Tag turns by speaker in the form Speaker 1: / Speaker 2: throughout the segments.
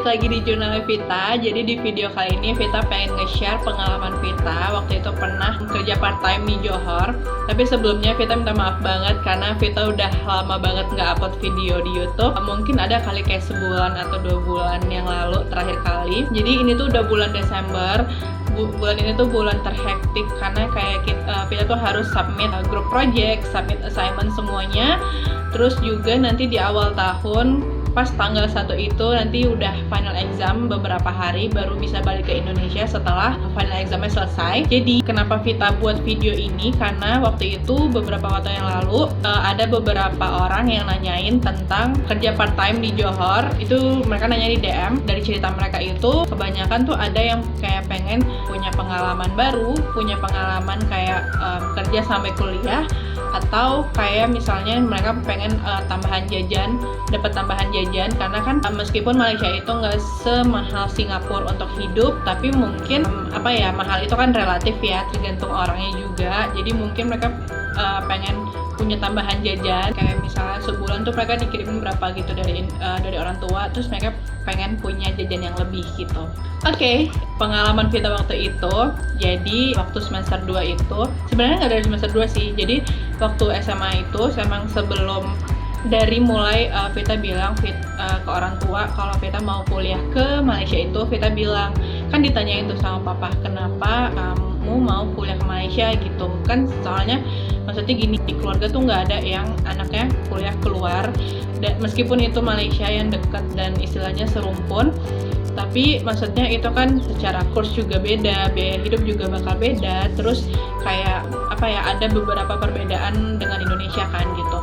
Speaker 1: lagi di Jurnal Vita. Jadi di video kali ini Vita pengen nge-share pengalaman Vita waktu itu pernah kerja part-time di Johor. Tapi sebelumnya Vita minta maaf banget karena Vita udah lama banget nggak upload video di YouTube. Mungkin ada kali kayak sebulan atau 2 bulan yang lalu terakhir kali. Jadi ini tuh udah bulan Desember. Bulan ini tuh bulan terhektik karena kayak kita tuh harus submit group project, submit assignment semuanya. Terus juga nanti di awal tahun pas tanggal 1 itu nanti udah final exam beberapa hari baru bisa balik ke Indonesia setelah final examnya selesai. Jadi kenapa Vita buat video ini, karena waktu itu beberapa waktu yang lalu ada beberapa orang yang nanyain tentang kerja part time di Johor. Itu mereka nanya di DM. Dari cerita mereka itu kebanyakan tuh ada yang kayak pengen punya pengalaman baru, punya pengalaman kayak kerja sampai kuliah, atau kayak misalnya mereka pengen tambahan jajan, dapat tambahan jajan karena kan meskipun Malaysia itu nggak semahal Singapura untuk hidup, tapi mungkin mahal itu kan relatif ya, tergantung orangnya juga. Jadi mungkin mereka pengen punya tambahan jajan, kayak misalnya sebulan tuh mereka dikirimin berapa gitu dari orang tua, terus mereka pengen punya jajan yang lebih gitu. Oke, pengalaman Vita waktu itu, jadi waktu semester 2 itu, sebenarnya nggak dari semester 2 sih, jadi waktu SMA itu, emang sebelum dari mulai Vita bilang ke orang tua kalau Vita mau kuliah ke Malaysia itu, Vita bilang, kan ditanyain tuh sama papa, kenapa kamu mau kuliah ke Malaysia gitu kan, soalnya maksudnya gini, di keluarga tuh nggak ada yang anaknya kuliah keluar, meskipun itu Malaysia yang dekat dan istilahnya serumpun, tapi maksudnya itu kan secara kurs juga beda, biaya hidup juga bakal beda, terus kayak ada beberapa perbedaan dengan Indonesia kan gitu.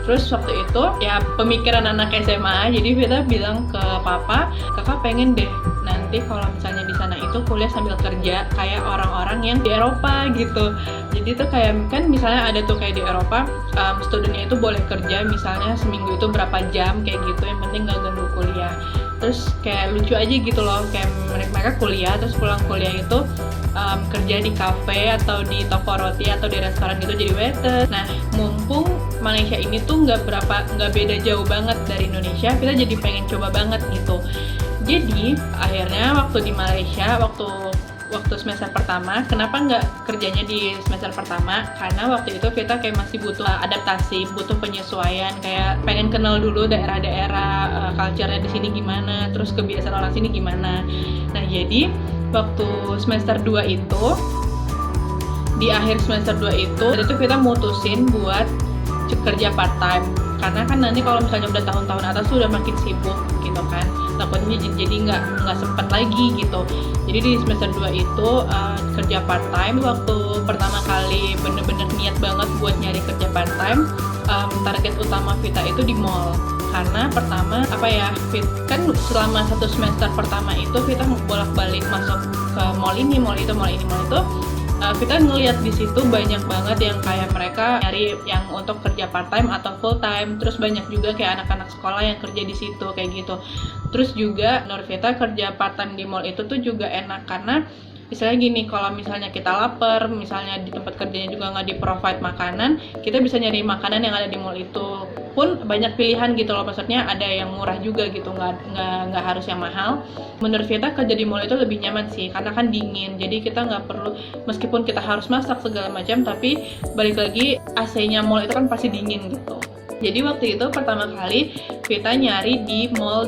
Speaker 1: Terus waktu itu ya pemikiran anak SMA, jadi Vita bilang ke papa, kakak pengen deh nanti kalau misalnya di sana itu kuliah sambil kerja kayak orang-orang yang di Eropa gitu. Jadi tuh kayak kan misalnya ada tuh kayak di Eropa, studentnya itu boleh kerja misalnya seminggu itu berapa jam kayak gitu, yang penting nggak ganggu kuliah. Terus kayak lucu aja gitu loh, kayak mereka kuliah terus pulang kuliah itu kerja di kafe atau di toko roti atau di restoran gitu jadi waiter. Nah mumpung Malaysia ini tuh nggak beda jauh banget dari Indonesia, kita jadi pengen coba banget gitu. Jadi akhirnya waktu di Malaysia, waktu semester pertama, kenapa nggak kerjanya di semester pertama? Karena waktu itu Vita kayak masih butuh adaptasi, butuh penyesuaian, kayak pengen kenal dulu daerah-daerah, culture-nya di sini gimana, terus kebiasaan orang sini gimana. Nah jadi waktu semester 2 itu, di akhir semester 2 itu Vita mutusin buat kerja part time, karena kan nanti kalau misalnya udah tahun-tahun atas tuh udah makin sibuk gitu kan, takutnya jadi nggak sempet lagi gitu. Jadi di semester 2 itu kerja part time. Waktu pertama kali bener-bener niat banget buat nyari kerja part time, target utama Vita itu di mall. Karena pertama kan selama 1 semester pertama itu Vita bolak-balik masuk ke mall ini, mall itu. Vita ngeliat di situ banyak banget yang kayak mereka nyari yang untuk kerja part time atau full time. Terus banyak juga kayak anak-anak sekolah yang kerja di situ kayak gitu. Terus juga menurut Vita kerja part time di mall itu tuh juga enak karena misalnya gini, kalau misalnya kita lapar, misalnya di tempat kerjanya juga nggak di-provide makanan, kita bisa nyari makanan yang ada di mall itu. Pun banyak pilihan gitu loh, maksudnya ada yang murah juga gitu, nggak harus yang mahal. Menurut Vita kerja di mall itu lebih nyaman sih, karena kan dingin, jadi kita nggak perlu, meskipun kita harus masak segala macam, tapi balik lagi AC-nya mall itu kan pasti dingin gitu. Jadi waktu itu pertama kali Vita nyari di mall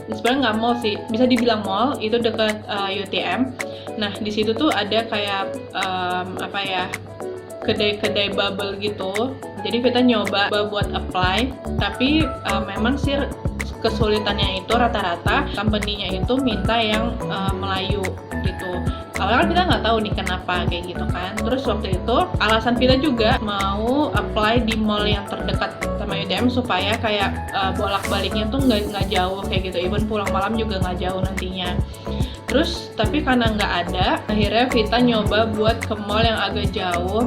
Speaker 1: sebenarnya nggak mall sih, bisa dibilang mall, itu dekat UTM. Nah di situ tuh ada kayak kedai-kedai bubble gitu. Jadi Vita nyoba buat apply, tapi memang sih kesulitannya itu rata-rata company-nya itu minta yang Melayu gitu. Awalnya kan kita nggak tahu nih kenapa kayak gitu kan. Terus waktu itu alasan Vita juga mau apply di mall yang terdekat sama UTM supaya kayak bolak-baliknya tuh nggak jauh kayak gitu. Even pulang malam juga nggak jauh nantinya. Terus tapi karena nggak ada, akhirnya Vita nyoba buat ke mall yang agak jauh.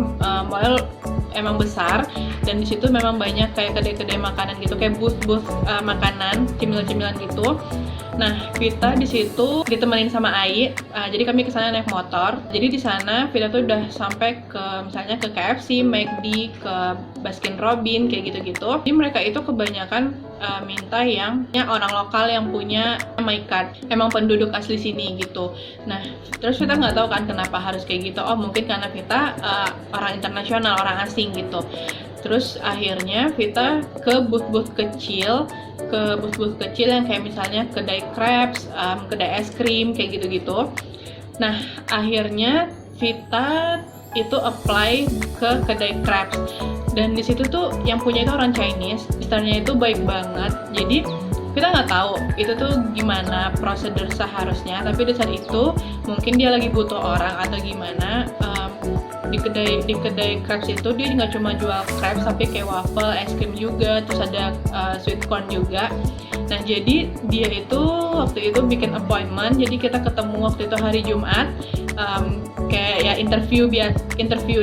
Speaker 1: Mall emang besar, dan di situ memang banyak kayak kedai-kedai makanan gitu, kayak booth-booth makanan, cemilan-cemilan gitu. Nah, Vita di situ ditemenin sama Ai. Jadi kami kesana naik motor. Jadi di sana Vita tuh udah sampai ke misalnya ke KFC, McD, ke Baskin Robbins kayak gitu-gitu. Jadi mereka itu kebanyakan minta yang orang lokal yang punya My Card, emang penduduk asli sini gitu. Nah, terus Vita nggak tahu kan kenapa harus kayak gitu. Oh, mungkin karena Vita orang internasional, orang asing gitu. Terus akhirnya Vita ke booth-booth kecil yang kayak misalnya kedai crepes, kedai es krim kayak gitu-gitu. Nah, akhirnya Vita itu apply ke kedai crepes, dan di situ tuh yang punya itu orang Chinese, misternya itu baik banget. Jadi kita nggak tahu itu tuh gimana prosedur seharusnya, tapi di saat itu mungkin dia lagi butuh orang atau gimana. Di kedai crepes itu dia nggak cuma jual crepes tapi kayak waffle, es krim juga, terus ada sweet corn juga. Nah, jadi dia itu waktu itu bikin appointment, jadi kita ketemu waktu itu hari Jumat, kayak ya interview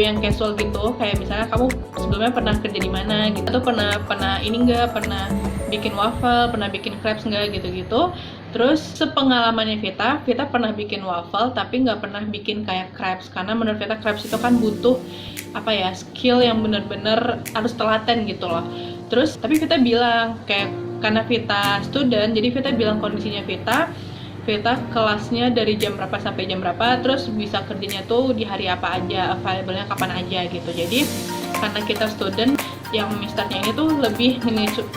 Speaker 1: yang casual gitu, kayak misalnya kamu sebelumnya pernah kerja di mana gitu, atau pernah ini nggak, pernah bikin waffle, pernah bikin crepes nggak gitu-gitu. Terus sepengalamannya Vita pernah bikin waffle tapi nggak pernah bikin kayak crepes, karena menurut Vita crepes itu kan butuh skill yang bener-bener harus telaten gitu loh. Terus tapi Vita bilang kayak karena Vita student, jadi Vita bilang kondisinya Vita kelasnya dari jam berapa sampai jam berapa, terus bisa kerjanya tuh di hari apa aja, available-nya kapan aja gitu. Jadi karena kita student, yang misternya ini tuh lebih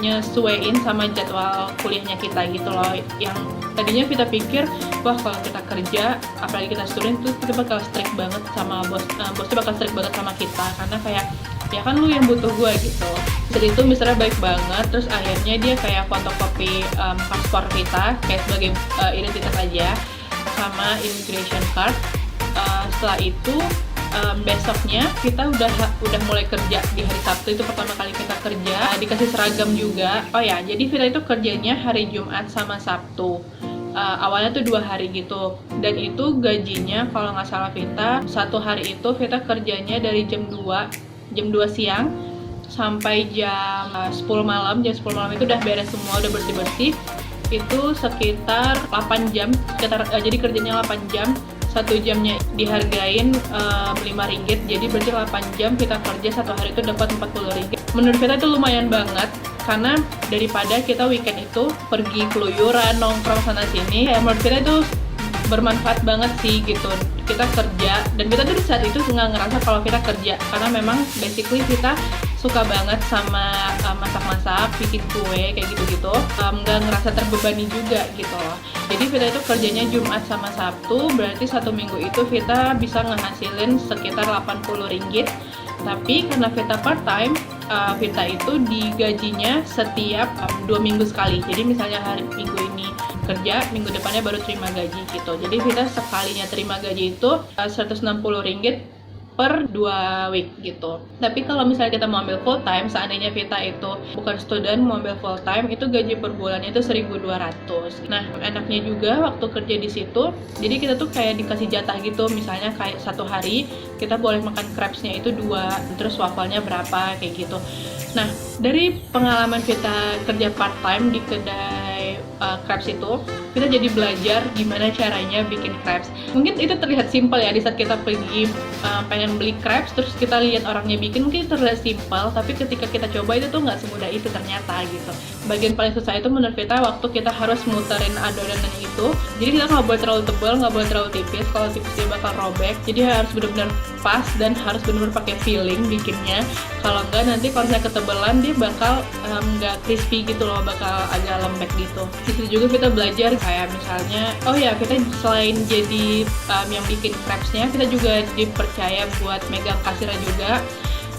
Speaker 1: nyesuaiin sama jadwal kuliahnya kita gitu loh. Yang tadinya kita pikir, wah kalau kita kerja, apalagi kita student tuh kita bakal strict banget sama bosnya bakal strict banget sama kita, karena kayak ya kan lu yang butuh gue gitu. Jadi itu misalnya baik banget. Terus akhirnya dia kayak fotokopi paspor kita kayak sebagai identitas aja, sama immigration card. Setelah itu besoknya kita udah mulai kerja di hari Sabtu, itu pertama kali kita kerja, dikasih seragam juga. Oh ya, jadi Vita itu kerjanya hari Jumat sama Sabtu. Awalnya tuh 2 hari gitu, dan itu gajinya kalau nggak salah Vita, satu hari itu Vita kerjanya dari jam 2 siang sampai jam 10 malam. Jam 10 malam itu udah beres semua, udah bersih-bersih. Itu sekitar 8 jam, jadi kerjanya 8 jam. 1 jamnya dihargain Rp5, jadi berarti 8 jam kita kerja, satu hari itu dapat Rp40. Menurut kita itu lumayan banget, karena daripada kita weekend itu pergi keluyuran, nongkrong sana sini, ya menurut kita itu bermanfaat banget sih gitu. Kita kerja, dan kita tuh di saat itu nggak ngerasa kalau kita kerja, karena memang basically kita suka banget sama masak-masak, bikin kue kayak gitu-gitu, nggak ngerasa terbebani juga gitu loh. Jadi Vita itu kerjanya Jumat sama Sabtu, berarti 1 minggu itu Vita bisa ngehasilin sekitar Rp80. Tapi karena Vita part time, Vita itu digajinya setiap 2 minggu sekali. Jadi misalnya hari Minggu ini kerja, minggu depannya baru terima gaji gitu. Jadi Vita sekalinya terima gaji itu Rp160 per 2 week gitu. Tapi kalau misalnya kita mau ambil full time, seandainya Vita itu bukan student, mau ambil full time, itu gaji per bulannya itu 1.200. Nah, enaknya juga waktu kerja di situ, jadi kita tuh kayak dikasih jatah gitu. Misalnya kayak satu hari kita boleh makan crepes-nya itu 2, terus waffle-nya berapa kayak gitu. Nah, dari pengalaman Vita kerja part time di kedai crepes itu, kita jadi belajar gimana caranya bikin crepes. Mungkin itu terlihat simpel ya, di saat kita pergi pengen beli crepes, terus kita lihat orangnya bikin, mungkin terlihat simpel, tapi ketika kita coba itu tuh nggak semudah itu ternyata gitu. Bagian paling susah itu menurut Vita waktu kita harus muterin adonan itu. Jadi kita nggak boleh terlalu tebal, nggak boleh terlalu tipis. Kalau tipis dia bakal robek. Jadi harus benar-benar pas dan harus benar-benar pakai feeling bikinnya. Kalau nggak nanti kalau misalnya ketebalan dia bakal nggak crispy gitu loh, bakal agak lembek gitu. Di situ juga kita belajar kayak misalnya, oh ya kita selain jadi yang bikin crepes-nya, kita juga dipercaya buat megang kasirnya juga.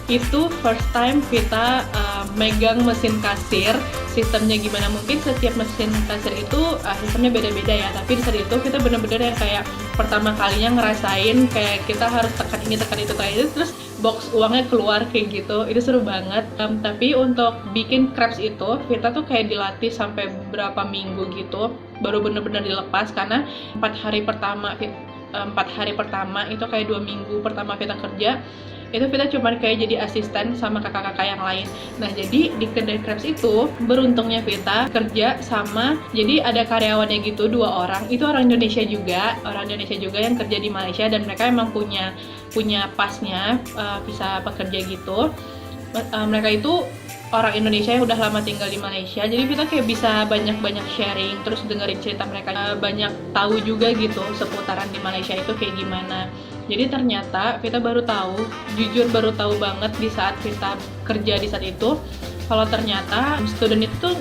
Speaker 1: Itu first time Vita megang mesin kasir. Sistemnya gimana, mungkin setiap mesin kasir itu sistemnya beda-beda ya, tapi di saat itu kita bener-bener yang kayak pertama kalinya ngerasain kayak kita harus tekan ini, tekan itu, terus box uangnya keluar kayak gitu. Itu seru banget. Tapi untuk bikin crepes itu Vita tuh kayak dilatih sampai berapa minggu gitu baru bener-bener dilepas, karena 4 hari pertama itu kayak 2 minggu pertama Vita kerja, itu Vita cuma kayak jadi asisten sama kakak-kakak yang lain. Nah jadi di kedai crepes itu beruntungnya Vita kerja sama, jadi ada karyawannya gitu 2 orang, itu orang Indonesia juga yang kerja di Malaysia, dan mereka emang punya pasnya visa pekerja gitu. Mereka itu orang Indonesia yang udah lama tinggal di Malaysia, jadi kita kayak bisa banyak sharing, terus dengerin cerita mereka, banyak tahu juga gitu seputaran di Malaysia itu kayak gimana. Jadi ternyata kita jujur baru tahu banget di saat kita kerja di saat itu, kalau ternyata student itu tuh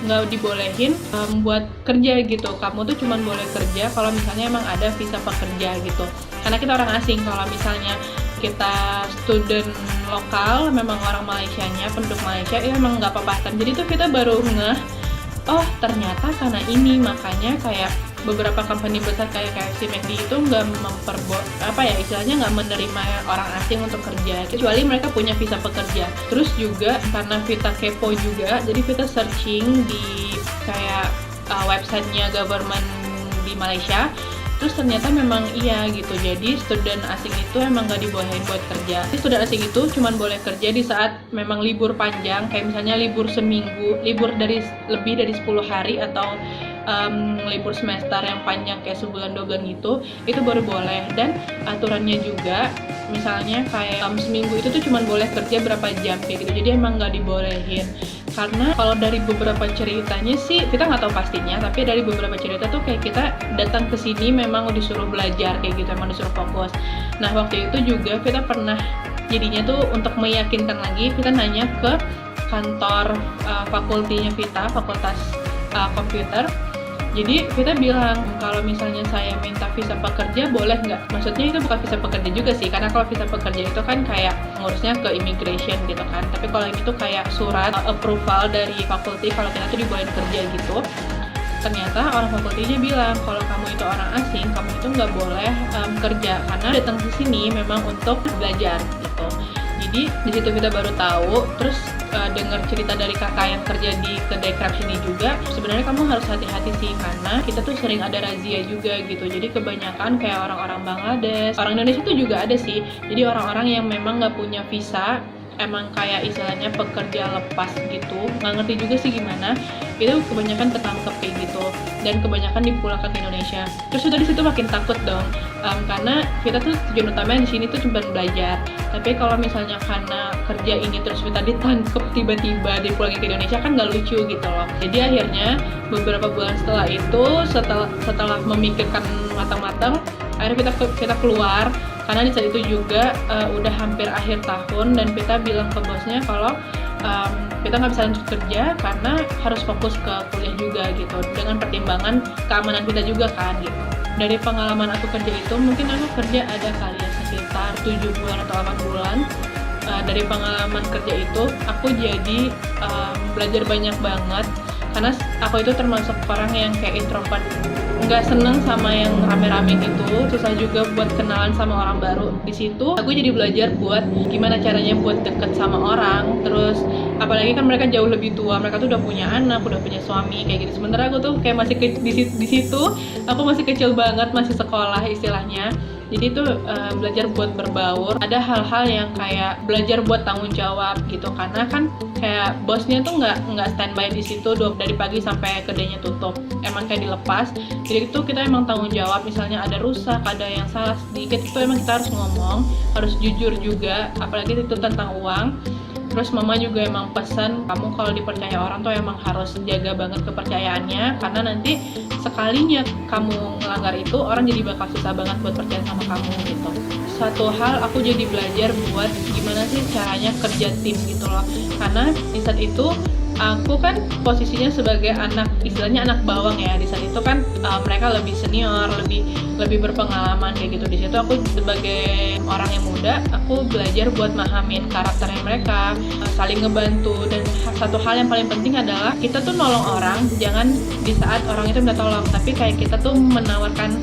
Speaker 1: nggak dibolehin buat kerja gitu. Kamu tuh cuma boleh kerja kalau misalnya emang ada visa pekerja gitu, karena kita orang asing. Kalau misalnya kita student lokal, memang orang Malaysianya, penduduk Malaysia, itu emang nggak apa-apa. Jadi tuh kita baru ngeh, oh ternyata karena ini, makanya kayak beberapa company besar kayak KFC, McD itu nggak istilahnya nggak menerima orang asing untuk kerja, kecuali mereka punya visa pekerja. Terus juga karena Vita kepo juga, jadi Vita searching di kayak websitenya government di Malaysia. Terus ternyata memang iya gitu, jadi student asing itu emang gak dibolehin buat kerja. Jadi student asing itu cuma boleh kerja di saat memang libur panjang, kayak misalnya libur seminggu, libur lebih dari 10 hari, atau libur semester yang panjang kayak sebulan 2 bulan gitu, itu baru boleh. Dan aturannya juga misalnya kayak seminggu itu tuh cuma boleh kerja berapa jam kayak gitu, jadi emang gak dibolehin. Karena kalau dari beberapa ceritanya sih, kita nggak tahu pastinya, tapi dari beberapa cerita tuh kayak kita datang ke sini memang disuruh belajar kayak gitu, emang disuruh fokus. Nah waktu itu juga kita pernah, jadinya tuh untuk meyakinkan lagi, kita nanya ke kantor fakultinya Vita, fakultas komputer. Jadi Vita bilang, kalau misalnya saya minta visa pekerja boleh nggak? Maksudnya itu bukan visa pekerja juga sih, karena kalau visa pekerja itu kan kayak ngurusnya ke immigration gitu kan. Tapi kalau ini tuh kayak surat approval dari fakulti kalau kita tuh dibolehin kerja gitu. Ternyata orang fakultinya bilang, kalau kamu itu orang asing, kamu itu nggak boleh kerja, karena datang ke sini memang untuk belajar gitu. Jadi di situ kita baru tahu. Terus dengar cerita dari kakak yang kerja di kedai crepes ini juga, sebenarnya kamu harus hati-hati sih, karena kita tuh sering ada razia juga gitu. Jadi kebanyakan kayak orang-orang Bangladesh, orang Indonesia tuh juga ada sih, jadi orang-orang yang memang nggak punya visa, emang kayak istilahnya pekerja lepas gitu, nggak ngerti juga sih gimana, itu kebanyakan ketangkep kayak gitu, dan kebanyakan dipulangkan ke Indonesia. Terus udah di situ makin takut dong, karena kita tuh tujuan utamanya di sini tuh cuma belajar. Tapi kalau misalnya karena kerja ini terus kita ditangkep tiba-tiba dipulangin ke Indonesia, kan nggak lucu gitu loh. Jadi akhirnya beberapa bulan setelah itu, setelah memikirkan matang-matang, akhirnya kita keluar. Karena di saat itu juga udah hampir akhir tahun, dan kita bilang ke bosnya kalau kita nggak bisa lanjut kerja karena harus fokus ke kuliah juga gitu, dengan pertimbangan keamanan kita juga kan gitu. Dari pengalaman aku kerja itu, mungkin aku kerja ada kali ya sekitar 7 bulan atau 8 bulan. Dari pengalaman kerja itu aku jadi belajar banyak banget, karena aku itu termasuk orang yang kayak introvert, nggak seneng sama yang rame-rame gitu, susah juga buat kenalan sama orang baru. Di situ aku jadi belajar buat gimana caranya buat deket sama orang. Terus apalagi kan mereka jauh lebih tua, mereka tuh udah punya anak, udah punya suami kayak gitu. Sementara aku tuh kayak masih di situ aku masih kecil banget, masih sekolah istilahnya. Jadi itu belajar buat berbaur. Ada hal-hal yang kayak belajar buat tanggung jawab gitu, karena kan kayak bosnya tuh nggak standby di situ dari pagi sampai kedainya tutup, emang kayak dilepas. Jadi itu kita emang tanggung jawab, misalnya ada rusak, ada yang salah sedikit, itu emang kita harus ngomong, harus jujur juga, apalagi itu tentang uang. Terus mama juga emang pesan, kamu kalau dipercaya orang tuh emang harus jaga banget kepercayaannya, karena nanti sekalinya kamu ngelanggar itu, orang jadi bakal susah banget buat percaya sama kamu gitu. Satu hal aku jadi belajar buat gimana sih caranya kerja tim gitu loh, karena di saat itu aku kan posisinya sebagai anak, istilahnya anak bawang ya. Di saat itu kan mereka lebih senior, lebih berpengalaman kayak gitu. Di situ aku sebagai orang yang muda, aku belajar buat mahamin karakternya mereka, saling ngebantu. Dan satu hal yang paling penting adalah kita tuh nolong orang, jangan di saat orang itu minta tolong, tapi kayak kita tuh menawarkan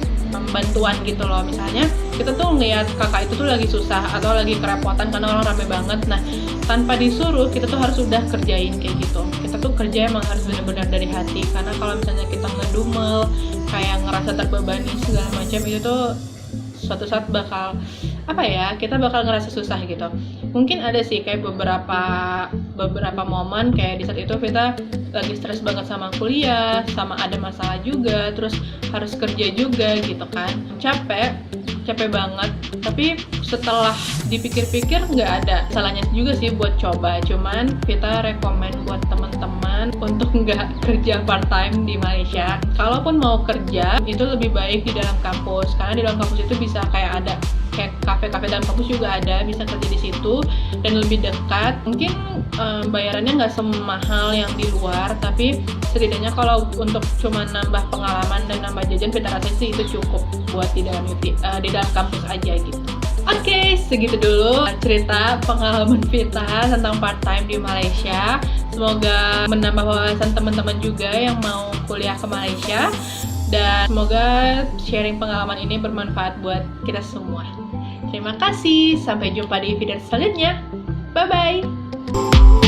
Speaker 1: bantuan gitu loh. Misalnya kita tuh ngeliat kakak itu tuh lagi susah atau lagi kerepotan karena orang rame banget, nah tanpa disuruh kita tuh harus udah kerjain kayak gitu. Kita tuh kerja emang harus benar-benar dari hati, karena kalau misalnya kita ngedumel kayak ngerasa terbebani segala macam, itu tuh suatu saat bakal apa ya, kita bakal ngerasa susah gitu. Mungkin ada sih kayak beberapa momen kayak di saat itu Vita lagi stres banget sama kuliah, sama ada masalah juga, terus harus kerja juga gitu kan, capek banget. Tapi setelah dipikir-pikir nggak ada salahnya juga sih buat coba. Cuman Vita rekomen buat teman-teman untuk nggak kerja part time di Malaysia. Kalaupun mau kerja itu lebih baik di dalam kampus, karena di dalam kampus itu bisa kayak ada kayak kafe-kafe dalam kampus juga ada, bisa kerja di situ dan lebih dekat. Mungkin bayarannya nggak semahal yang di luar, tapi setidaknya kalau untuk cuma nambah pengalaman dan nambah jajan, Vita rasa sih itu cukup buat di dalam kampus aja gitu. Oke, segitu dulu cerita pengalaman Vita tentang part time di Malaysia. Semoga menambah wawasan teman-teman juga yang mau kuliah ke Malaysia. Dan semoga sharing pengalaman ini bermanfaat buat kita semua. Terima kasih, sampai jumpa di video selanjutnya. Bye-bye!